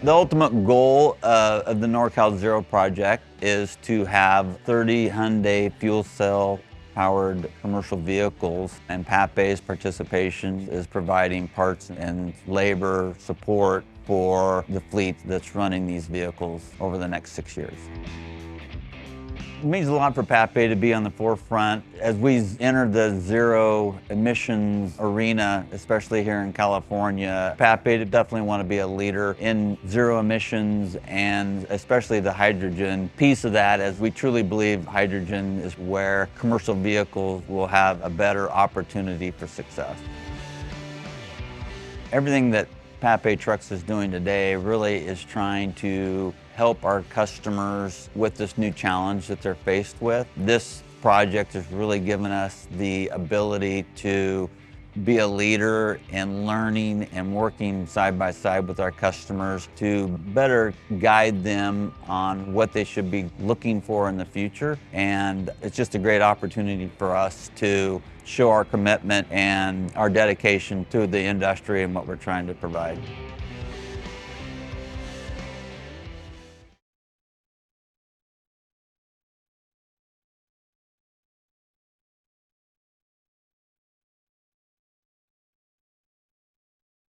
The ultimate goal of the NorCal Zero project is to have 30 Hyundai fuel cell powered commercial vehicles, and Papé's participation is providing parts and labor support for the fleet that's running these vehicles over the next 6 years. It means a lot for Papé to be on the forefront. As we enter the zero emissions arena, especially here in California, Papé definitely want to be a leader in zero emissions, and especially the hydrogen piece of that, as we truly believe hydrogen is where commercial vehicles will have a better opportunity for success. Everything that Papé Trucks is doing today really is trying to help our customers with this new challenge that they're faced with. This project has really given us the ability to be a leader in learning and working side by side with our customers to better guide them on what they should be looking for in the future. And it's just a great opportunity for us to show our commitment and our dedication to the industry and what we're trying to provide.